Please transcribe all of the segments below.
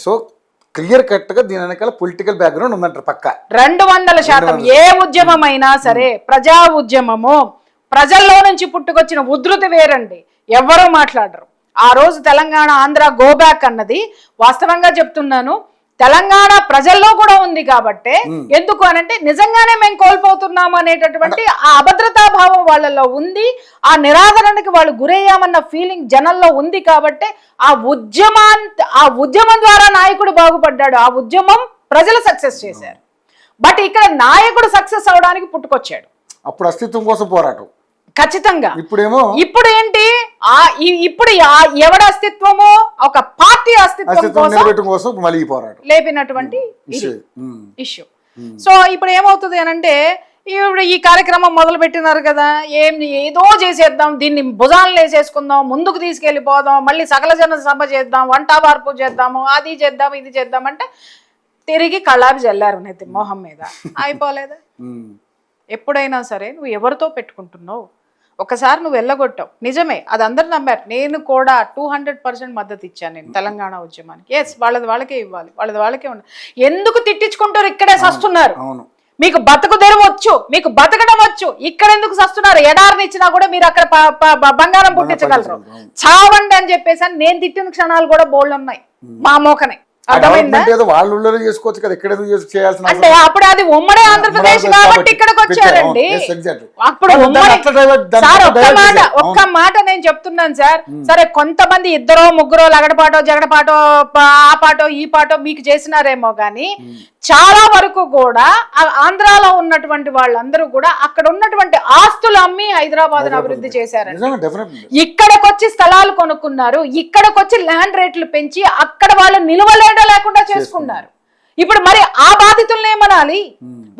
So clear cut గా దీని వెనకాల పొలిటికల్ బ్యాక్గ్రౌండ్ ఉందంటారు పక్క 200%. ఏ ఉద్యమం అయినా సరే ప్రజా ఉద్యమము ప్రజల్లో నుంచి పుట్టుకొచ్చిన ఉధృతి వేరండి, ఎవరూ మాట్లాడరు. ఆ రోజు తెలంగాణ ఆంధ్ర గోబ్యాక్ అన్నది వాస్తవంగా చెప్తున్నాను, తెలంగాణ ప్రజల్లో కూడా ఉంది కాబట్టి. ఎందుకు అనంటే నిజంగానే మేము కోల్పోతున్నాము అనేటటువంటి ఆ అభద్రతా భావం వాళ్ళలో ఉంది, ఆ నిరాదరణకి వాళ్ళు గురయ్యామన్న ఫీలింగ్ జనంలో ఉంది కాబట్టి ఆ ఉద్యమం ద్వారా నాయకుడు బాగుపడ్డాడు, ఆ ఉద్యమం ప్రజలు సక్సెస్ చేశారు. బట్ ఇక్కడ నాయకుడు సక్సెస్ అవడానికి పుట్టుకొచ్చాడు, అప్పుడు అస్తిత్వం కోసం పోరాటం ఖచ్చితంగా. ఇప్పుడు ఏంటి ఇప్పుడు ఎవడి అస్తిత్వము, ఒక పార్టీ అస్తిత్వం కోసం లేపినటువంటి ఇష్యూ. సో ఇప్పుడు ఏమవుతుంది అనంటే ఇప్పుడు ఈ కార్యక్రమం మొదలు పెట్టినారు కదా, ఏదో చేసేద్దాం, దీన్ని భుజాలను వేసేసుకుందాం, ముందుకు తీసుకెళ్లిపోదాం, మళ్ళీ సకల జన సభ చేద్దాం, వంట వార్పు చేద్దాము, అది చేద్దాం ఇది చేద్దాం అంటే తిరిగి కళ్ళాపి జల్లారు నెత్తి మొహం మీద. అయిపోలేదా? ఎప్పుడైనా సరే నువ్వు ఎవరితో పెట్టుకుంటున్నావు, ఒకసారి నువ్వు వెళ్ళగొట్టావు, నిజమే, అది అందరు నమ్మారు. నేను కూడా 200% మద్దతు ఇచ్చాను నేను తెలంగాణ ఉద్యమానికి. ఎస్, వాళ్ళది వాళ్ళకే ఇవ్వాలి, వాళ్ళది వాళ్ళకే ఉండాలి. ఎందుకు తిట్టించుకుంటారు? ఇక్కడే సస్తున్నారు. మీకు బతుకు తెరువు వచ్చు, మీకు బతకడం వచ్చు, ఇక్కడ ఎందుకు సస్తున్నారు? ఎడారిని ఇచ్చినా కూడా మీరు అక్కడ బంగారం పుట్టించగలరు. చావండి అని చెప్పేసి నేను తిట్టిన క్షణాలు కూడా బోల్డ్ ఉన్నాయి మా మోకనే. అంటే అప్పుడు అది ఉమ్మడి ఆంధ్రప్రదేశ్ కాబట్టి ఇక్కడికి వచ్చారండి. అప్పుడు ఒక్క మాట నేను చెప్తున్నాను సార్. సరే, కొంతమంది ఇద్దరో ముగ్గురో లగడపాటో జగడపాటో ఆ పాటో ఈ పాటో మీకు చేసినారేమో గాని చాలా వరకు కూడా ఆంధ్రాలో ఉన్నటువంటి వాళ్ళందరూ కూడా అక్కడ ఉన్నటువంటి ఆస్తులు అమ్మి హైదరాబాద్ అభివృద్ధి చేశారండి. ఇక్కడికి వచ్చి స్థలాలు కొనుక్కున్నారు, ఇక్కడికి వచ్చి ల్యాండ్ రేట్లు పెంచి అక్కడ వాళ్ళు లేకుండా చేసుకున్నారు. ఇప్పుడు మరి ఆ బాధితుల్ని ఏమనాలి?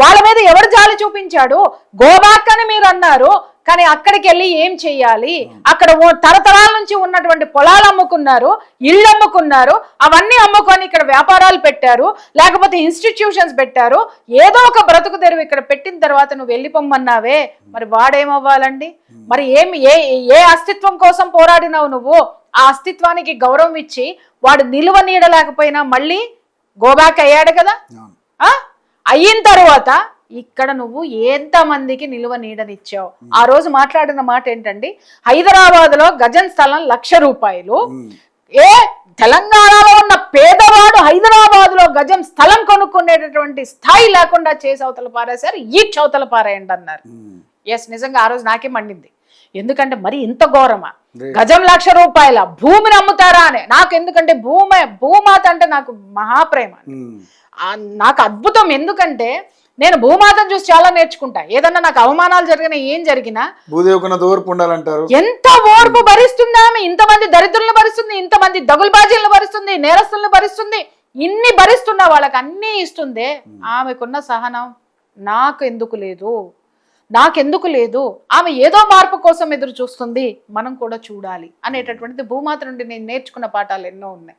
వాళ్ళ మీద ఎవరు జాలి చూపించాడు? గోబ్యాక్ అని మీరు అన్నారు, కానీ అక్కడికి వెళ్ళి ఏం చెయ్యాలి? అక్కడ తరతరాల నుంచి ఉన్నటువంటి పొలాలు అమ్ముకున్నారు, ఇళ్ళు అమ్ముకున్నారు, అవన్నీ అమ్ముకొని ఇక్కడ వ్యాపారాలు పెట్టారు, లేకపోతే ఇన్స్టిట్యూషన్స్ పెట్టారు, ఏదో ఒక బ్రతుకు తెరువు ఇక్కడ పెట్టిన తర్వాత నువ్వు వెళ్ళిపోమ్మన్నావే, మరి వాడేమవ్వాలండి? మరి ఏ అస్తిత్వం కోసం పోరాడినావు నువ్వు? ఆ అస్తిత్వానికి గౌరవం ఇచ్చి వాడు నిలువ నీడలేకపోయినా మళ్ళీ గోబ్యాక్ అయ్యాడు కదా. అయిన తర్వాత ఇక్కడ నువ్వు ఎంతమందికి నిలువ నీడనిచ్చావు? ఆ రోజు మాట్లాడిన మాట ఏంటండి, హైదరాబాద్ లో గజం స్థలం 1,00,000 రూపాయలు. తెలంగాణలో ఉన్న పేదవాడు హైదరాబాద్ లో గజం స్థలం కొనుక్కునేటటువంటి స్థాయి లేకుండా చేసి అవతల పారేశారు, ఈడ్చి అవతల పారేయండి అన్నారు. ఎస్, నిజంగా ఆ రోజు నాకే మండింది. ఎందుకంటే మరి ఇంత ఘోరమా? గజం 1,00,000 రూపాయల భూమిని అమ్ముతారా అని. నాకు ఎందుకంటే భూమాత అంటే నాకు మహాప్రేమ, నాకు అద్భుతం. ఎందుకంటే నేను భూమాతను చూసి చాలా నేర్చుకుంటా. ఏదన్నా నాకు అవమానాలు జరిగినా ఏం జరిగినా ఎంత ఓర్పు భరిస్తుంది ఆమె. ఇంతమంది దరిద్రులను భరిస్తుంది, ఇంతమంది దగులుబాజీలను భరిస్తుంది, నేరస్తులను భరిస్తుంది, ఇన్ని భరిస్తున్నా వాళ్ళకి అన్నీ ఇస్తుందే. ఆమెకున్న సహనం నాకెందుకు లేదు? ఆమె ఏదో మార్పు కోసం ఎదురు చూస్తుంది, మనం కూడా చూడాలి అనేటటువంటిది భూమాత నుండి నేను నేర్చుకున్న పాఠాలు ఎన్నో ఉన్నాయి.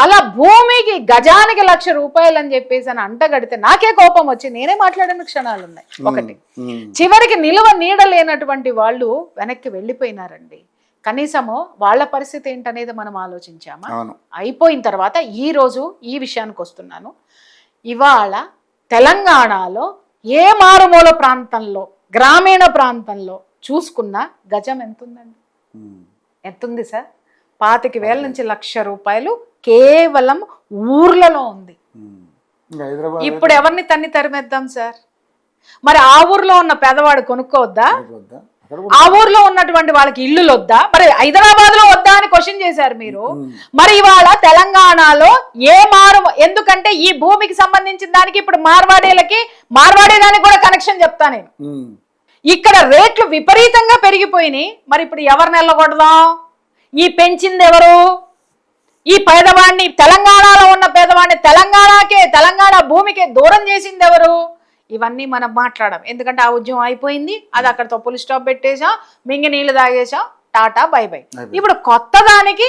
అలా భూమికి గజానికి 1,00,000 రూపాయలు అని చెప్పేసి అని అంటగడితే నాకే కోపం వచ్చి నేనే మాట్లాడిన క్షణాలు ఉన్నాయి. ఒకటి, చివరికి నిలువ నీడ లేనటువంటి వాళ్ళు వెనక్కి వెళ్ళిపోయినారండి. కనీసము వాళ్ళ పరిస్థితి ఏంటనేది మనం ఆలోచించామా? అయిపోయిన తర్వాత ఈ రోజు ఈ విషయానికి వస్తున్నాను. ఇవాళ తెలంగాణలో ఏ మారుమూల ప్రాంతంలో, గ్రామీణ ప్రాంతంలో చూసుకున్న గజం ఎంతుందండి? ఎంతుంది సార్? 25,000 నుంచి 1,00,000 రూపాయలు కేవలం ఊర్లలో ఉంది. ఇప్పుడు ఎవరిని తరిమేద్దాం సార్? మరి ఆ ఊర్లో ఉన్న పేదవాడు కొనుక్కోవద్దా? ఆ ఊర్లో ఉన్నటువంటి వాళ్ళకి ఇల్లులు వద్దా? మరి హైదరాబాద్ లో వద్దా అని క్వశ్చన్ చేశారు మీరు. మరి ఇవాళ తెలంగాణలో ఎందుకంటే ఈ భూమికి సంబంధించిన దానికి ఇప్పుడు మార్వాడి దానికి కూడా కనెక్షన్ చెప్తా నేను. ఇక్కడ రేట్లు విపరీతంగా పెరిగిపోయినాయి. మరి ఇప్పుడు ఎవరిని వెళ్ళకూడదాం? ఈ పెంచింది ఎవరు? ఈ పేదవాడిని, తెలంగాణలో ఉన్న పేదవాడిని తెలంగాణ భూమికే దూరం చేసింది ఎవరు? ఇవన్నీ మనం మాట్లాడాం. ఎందుకంటే ఆ ఉద్యమం అయిపోయింది, అది అక్కడతో పులి స్టాప్ పెట్టేసాం, మింగి నీళ్లు తాగేసాం, టాటా బై బై. ఇప్పుడు కొత్త దానికి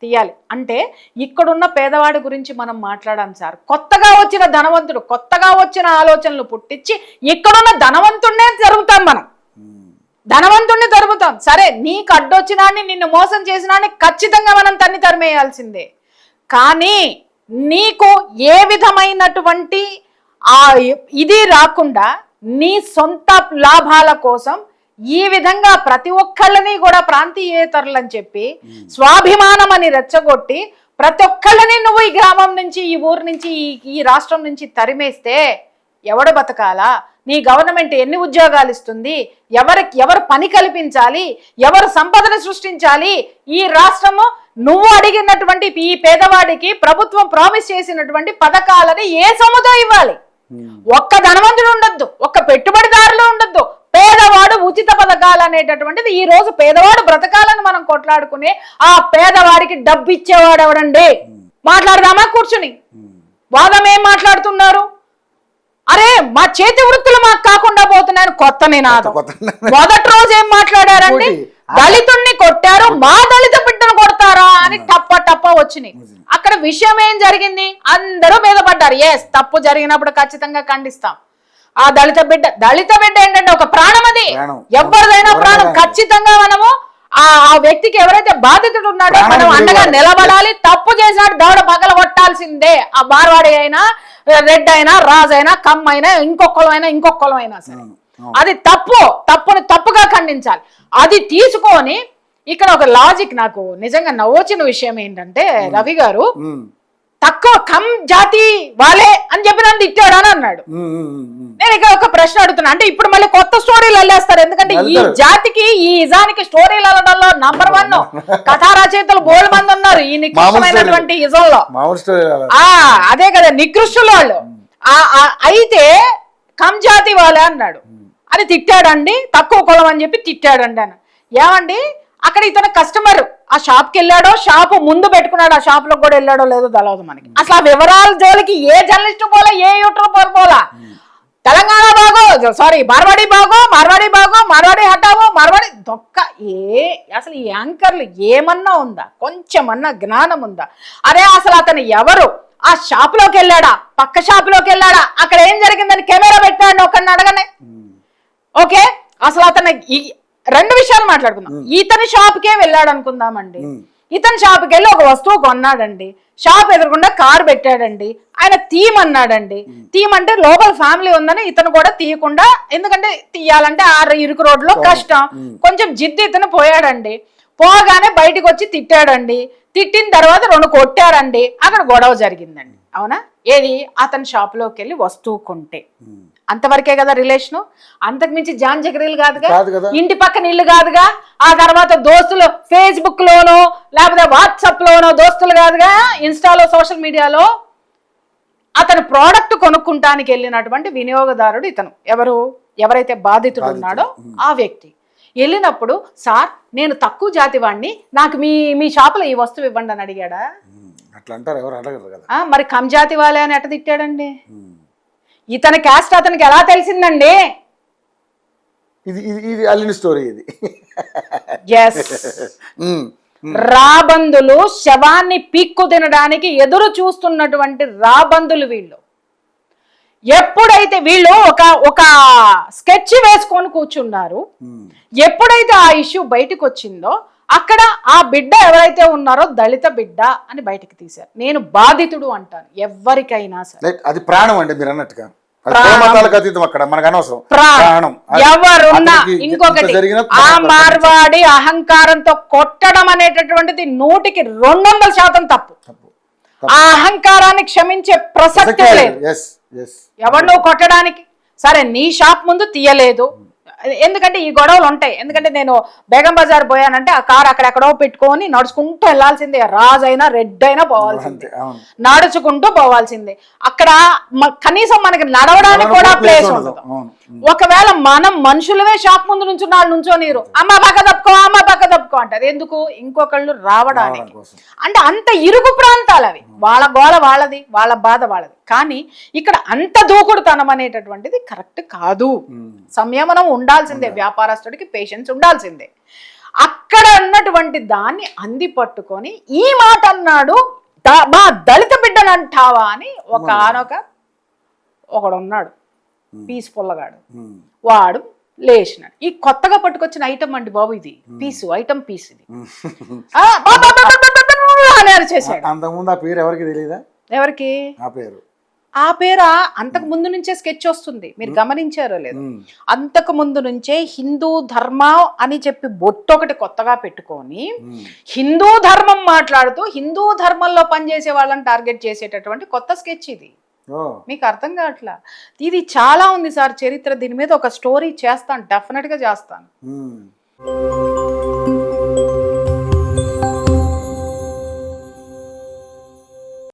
తీయాలి అంటే ఇక్కడున్న పేదవాడి గురించి మనం మాట్లాడాం సార్. కొత్తగా వచ్చిన ధనవంతుడు, కొత్తగా వచ్చిన ఆలోచనలు పుట్టించి ఇక్కడున్న ధనవంతుడినే జరుగుతాం, మనం ధనవంతుడిని తరుముతాం. సరే, నీకు అడ్డొచ్చినాన్ని, నిన్ను మోసం చేసినాన్ని ఖచ్చితంగా మనం తరిమేయాల్సిందే. కానీ నీకు ఏ విధమైనటువంటి ఆ ఇది రాకుండా నీ సొంత లాభాల కోసం ఈ విధంగా ప్రతి ఒక్కళ్ళని కూడా ప్రాంతీయేతరులు అని చెప్పి స్వాభిమానం అని రెచ్చగొట్టి ప్రతి ఒక్కళ్ళని నువ్వు ఈ గ్రామం నుంచి ఈ ఊరు నుంచి ఈ రాష్ట్రం నుంచి తరిమేస్తే ఎవడు బతకాలా? నీ గవర్నమెంట్ ఎన్ని ఉద్యోగాలు ఇస్తుంది? ఎవరు పని కల్పించాలి? ఎవరు సంపదను సృష్టించాలి? ఈ రాష్ట్రము నువ్వు అడిగినటువంటి ఈ పేదవాడికి ప్రభుత్వం ప్రామిస్ చేసినటువంటి పథకాలని ఏ సముదో ఇవ్వాలి? ఒక్క ధనవంతుడు ఉండొద్దు, ఒక్క పెట్టుబడిదారులు ఉండొద్దు, పేదవాడు ఉచిత పథకాలు అనేటటువంటిది ఈ రోజు పేదవాడు బ్రతకాలని మనం కొట్లాడుకునే ఆ పేదవాడికి డబ్బు ఇచ్చేవాడు ఎవడండి? మాట్లాడదామా కూర్చుని? వాదం ఏం మాట్లాడుతున్నారు? అరే మా చేతి వృత్తులు మాకు కాకుండా పోతున్నాయని కొత్త నినాదం. మొదటి రోజు ఏం మాట్లాడారండి? దళితుణ్ణి కొట్టారు, మా దళిత బిడ్డను కొడతారా అని టప్ప వచ్చినాయి. అక్కడ విషయం ఏం జరిగింది? అందరూ మీద పడ్డారు. ఎస్, తప్పు జరిగినప్పుడు ఖచ్చితంగా ఖండిస్తాం. ఆ దళిత బిడ్డ ఏంటంటే ఒక ప్రాణం, అది ఎవరిదైనా ప్రాణం. ఖచ్చితంగా మనము ఆ వ్యక్తికి ఎవరైతే బాధితుడు ఉన్నాడో మనం అండగా నిలబడాలి. తప్పు చేసినాడు దవడ పగల కొట్టాల్సిందే. ఆ బార్వాడి అయినా, రెడ్ అయినా, రాజు అయినా, కమ్ అయినా, ఇంకొకళ్ళం అయినా సరే అది తప్పుని తప్పుగా ఖండించాలి. అది తీసుకొని ఇక్కడ ఒక లాజిక్ నాకు నిజంగా నవ్వొచ్చిన విషయం ఏంటంటే, రవి గారు తక్కువ కమ్ జాతి వాళ్ళే అని చెప్పి నన్ను తిట్టాడు అని అన్నాడు. నేను ఇక్కడ ఒక ప్రశ్న అడుగుతున్నా, అంటే ఇప్పుడు మళ్ళీ కొత్త స్టోరీలు వెళ్ళేస్తారు. ఎందుకంటే ఈ జాతికి ఈ ఇజానికి స్టోరీలు వెళ్ళడంలో నంబర్ 1 కథా రచయితలు బోల్డ్ మంది ఉన్నారు ఈ నికృష్టమైనటువంటి ఇజంలో. అదే కదా నికృష్టుల వాళ్ళు. అయితే కమ్ జాతి వాళ్ళే అన్నాడు. అది తిట్టాడండి, తక్కువ కులం అని చెప్పి తిట్టాడండి అని. ఏమండి అక్కడ ఇతను కస్టమర్ ఆ షాప్కి వెళ్ళాడో, షాపు ముందు పెట్టుకున్నాడు, ఆ షాప్ లో కూడా వెళ్ళాడో లేదో తెలియదు మనకి. అసలు ఆ వివరాల జోలికి ఏ జర్నలిస్ట్ పోలా, ఏ యూట్యూబర్ పోలా. తెలంగాణ మార్వాడి మార్వాడి హటావో, మార్వాడి దొక్క అసలు ఈ యాంకర్లు ఏమన్నా ఉందా? కొంచెమన్నా జ్ఞానం ఉందా? అరే అసలు అతను ఎవరు? ఆ షాప్ లోకి వెళ్ళాడా, పక్క షాప్ లోకి వెళ్ళాడా, అక్కడ ఏం జరిగిందని కెమెరా పెట్టాడు ఒకరిని అడగనే. ఓకే, అసలు అతను రెండు విషయాలు మాట్లాడుకుందాం. ఇతని షాప్కే వెళ్ళాడు అనుకుందామండి. ఇతని షాప్కి వెళ్ళి ఒక వస్తువు కొన్నాడండి. షాప్ ఎదురుకుండా కారు పెట్టాడండి. ఆయన తీయమన్నాడండి. తీయమంటే లోపల ఫ్యామిలీ ఉందని ఇతను కూడా తీయకుండా, ఎందుకంటే తీయాలంటే ఆ ఇరుకు రోడ్లో కష్టం, కొంచెం జిద్దు ఇతను పోయాడండి. పోగానే బయటకు వచ్చి తిట్టాడండి. తిట్టిన తర్వాత 2 కొట్టారండి. అక్కడ గొడవ జరిగిందండి. అవునా? ఏది? అతని షాప్లోకి వెళ్ళి వస్తువు కొంటే అంతవరకే కదా రిలేషను. అంతకుమించి జాన్ జగరీలు కాదుగా, ఇంటి పక్కన ఇల్లు కాదుగా, ఆ తర్వాత దోస్తులు ఫేస్బుక్ లోనో లేకపోతే వాట్సాప్ లోనో దోస్తులు కాదుగా, ఇన్స్టాలో సోషల్ మీడియాలో. అతను ప్రోడక్ట్ కొనుక్కుంటానికి వెళ్ళినటువంటి వినియోగదారుడు ఇతను. ఎవరైతే బాధితుడు ఉన్నాడో ఆ వ్యక్తి వెళ్ళినప్పుడు, సార్ నేను తక్కువ జాతి వాడిని, నాకు మీ షాపులో ఈ వస్తువు ఇవ్వండి అని అడిగాడా? అట్లా అంటారు, ఎవరు అడగరు కదా. మరి కమ్ జాతి వాళ్ళే అని ఎట్ట తిట్టాడండి? ఇతని క్యాస్ట్ అతనికి ఎలా తెలిసిందండి? ఇది అల్లిన స్టోరీ ఇది. రాబందులు శవాన్ని పీక్కు తినడానికి ఎదురు చూస్తున్నటువంటి రాబందులు వీళ్ళు. ఎప్పుడైతే వీళ్ళు ఒక స్కెచ్ వేసుకొని కూర్చున్నారు, ఎప్పుడైతే ఆ ఇష్యూ బయటకు వచ్చిందో అక్కడ ఆ బిడ్డ ఎవరైతే ఉన్నారో దళిత బిడ్డ అని బయటకు తీశారు. నేను బాధితుడు అంటాను ఎవరికైనా సరే. అది ప్రాణం అండి మీరు అన్నట్టుగా. ఎవరున్నా ఇంకొకటి, ఆ మార్వాడి అహంకారంతో కొట్టడం అనేటటువంటిది 100కి 200% తప్పు. ఆ అహంకారాన్ని క్షమించే ప్రసక్తే లేదు. ఎవరు కొట్టడానికి? సరే నీ షాప్ ముందు తీయలేదు, ఎందుకంటే ఈ గొడవలు ఉంటాయి. ఎందుకంటే నేను బేగం బజార్ పోయానంటే ఆ కార్ అక్కడెక్కడో పెట్టుకొని నడుచుకుంటూ వెళ్లాల్సిందే. రాజైనా రెడ్ అయినా పోవాల్సిందే, నడుచుకుంటూ పోవాల్సిందే. అక్కడ కనీసం మనకి నడవడానికి కూడా ప్లేస్ ఉండదు. ఒకవేళ మనం మనుషులవే షాప్ ముందు నుంచోనీరు, అమ్మ పక్క తప్పుకో అంటారు. ఎందుకు? ఇంకొకళ్ళు రావడానికి. అంటే అంత ఇరుగు ప్రాంతాలు అవి. వాళ్ళ గోల వాళ్ళది, వాళ్ళ బాధ వాళ్ళది. కానీ ఇక్కడ అంత దూకుడుతనం అనేటటువంటిది కరెక్ట్ కాదు. సంయమనం ఉండాల్సిందే, వ్యాపారస్తుడికి పేషెన్స్ ఉండాల్సిందే. అక్కడ ఉన్నటువంటి దాన్ని అంది పట్టుకొని ఈ మాట అన్నాడు, మా దళిత బిడ్డను అంటావా అని ఒకడు ఉన్నాడు, పీస్ పుల్లగాడు. వాడు లేచినాడు. ఈ కొత్తగా పట్టుకొచ్చిన ఐటమ్ అండి బాబు, ఇది ఐటమ్ పీస్ ఇది అని చేశాడు. అంతకుముందు ఆ పేరు ఎవరికి తెలియదా? ఎవరికి? ఆ పేరు ఆ పేరు అంతకు ముందు నుంచే స్కెచ్ వస్తుంది, మీరు గమనించారో లేదు. అంతకు ముందు నుంచే హిందూ ధర్మం అని చెప్పి బొట్టొకటి కొత్తగా పెట్టుకొని హిందూ ధర్మం మాట్లాడుతూ హిందూ ధర్మంలో పనిచేసే వాళ్ళని టార్గెట్ చేసేటటువంటి కొత్త స్కెచ్ ఇది. మీకు అర్థం కావట్లా? ఇది చాలా ఉంది సార్ చరిత్ర, దీని మీద ఒక స్టోరీ చేస్తాను, డెఫినెట్గా చేస్తాను.